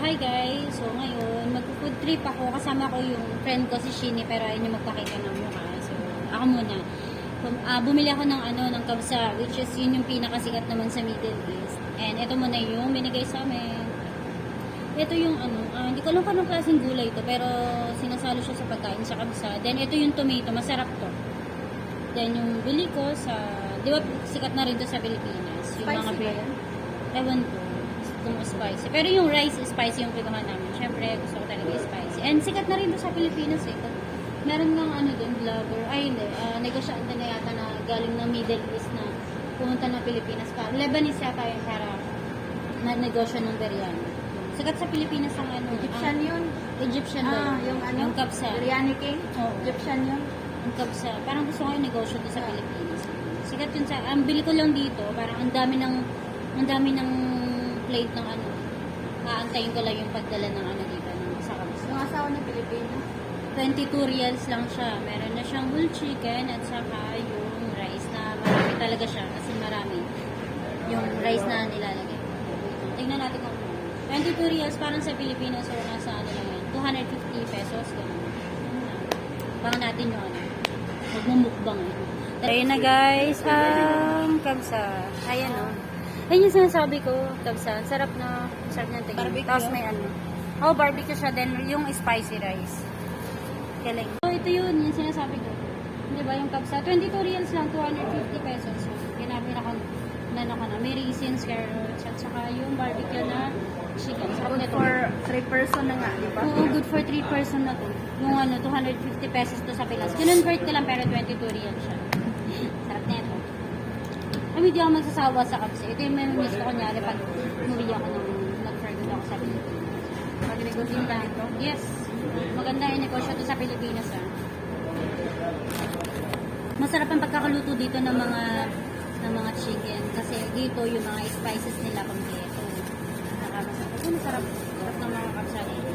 hi guys. So ngayon, mag-food trip ako. Kasama ko yung friend ko si Shini pero ayun yung magpakita ng mukha. So ako muna. Bumili ako ng kabsa, which is yun yung pinakasikat naman sa Middle East. And ito muna yung binigay sa amin. Ito yung hindi ko alam kung anong klaseng gulay ito pero sinasalo siya sa pagkain sa kabsa. Then ito yung tomato, masarap to. Then yung bili ko sa, di ba sikat na rin to sa Pilipinas. Yung Spicy mga ba yan? Ewan ko kung spicy. Pero yung rice spicy yung kinuha namin. Siyempre, gusto ko talaga spicy. And sikat na rin to sa Pilipinas eh. Meron ng doon, vlogger. Ay, hindi. Negosyante na yata na galing ng Middle East na pumunta ng Pilipinas para. Lebanese yata yung para na negosyo ng biryani. Sikat sa Pilipinas ang Egyptian yun. Egyptian ba yun? Yung kabsa. Biryani king? Oo. Egyptian yun. Yung kabsa. Parang gusto ko yung negosyo doon sa Pilipinas. Sikat yun sa, ang bili ko lang dito, parang ang dami ng plate ng aantayin ko lang yung pagdala ng dito sa kabsa. Yung asawa ng Pilipino. 22 reals lang siya. Meron na siyang whole chicken at saka yung rice na marami talaga siya. Kasi marami. Yung rice na nilalagay. Tingnan natin kung 22 reals parang sa Pilipinas so nasa lang yan. 250 pesos. Bang natin yung magmumukbang Ayun na guys. Kabsa. Ayan o. Ayun yung sinasabi ko. Kabsa. Sarap na. Sarap na tingin. Barbecue. Tapos may barbecue siya. Then yung spicy rice. Galing. So, ito yun, yung sinasabi ko. Di ba, yung kabsa, 22 reals lang, 250 pesos. So, ginamit ako na may raisins, carrots, at saka yung barbecue na chicken. Sarap Good nito. for 3 person na nga, di ba? Oo, good for 3 person na to. Yung 250 pesos to sa Pilas. Kinonvert ko lang, pero 22 reals siya. Sarap na ito. Ay, hindi ako magsasawa sa kabsa. Ito yung may miss ko kunyari pag umuwi ako nag-forget ako sa Pilipinas. Pag negosyo ka nito? Yes. Maganda yung negosyo to sa Pilipinas Masarap ang pagkakaluto dito ng mga chicken kasi dito yung mga spices nila kompleto. Masarap ng mga kapsa dito.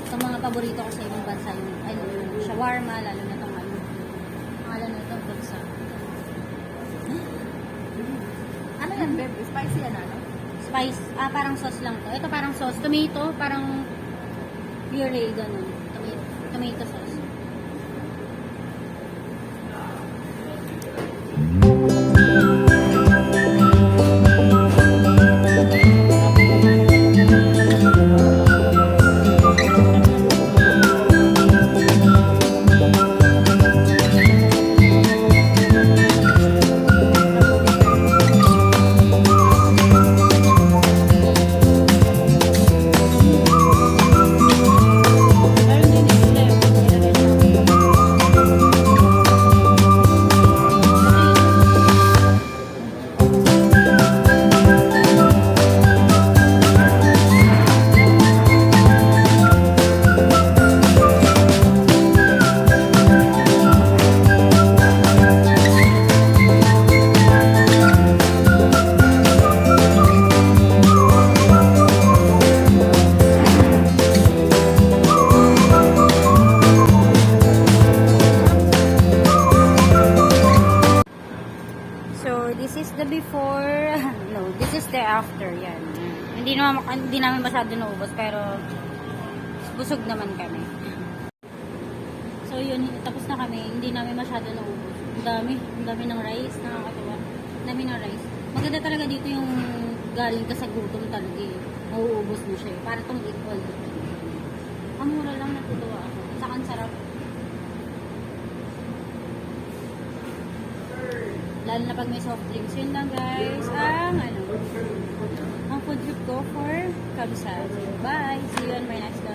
Itong mga paborito ko sa ibang bansa yung shawarma, lalo na itong pangalan na itong pagsa. Ano yan, babe? Spicy yan, ano? Spice, parang sauce lang to. Ito parang sauce, tomato, parang puree, ganun. Tomato sauce. This is the before, no, this is the after, yan. Hindi namin masyado naubos, pero busog naman kami. So yun, tapos na kami, hindi namin masyado naubos. Ang dami ng rice, nakakatuwa. Ang dami ng rice. Maganda talaga dito yung galing ka sa gutom talaga eh. Nauubos mo siya eh. Para tong equal. Ang mura lang, natutuwa ako. Saka ang sarap. Lalo na pag may soft drinks. Yun lang guys. Ang food trip ko for Kabsa. So, bye! See you on my next video.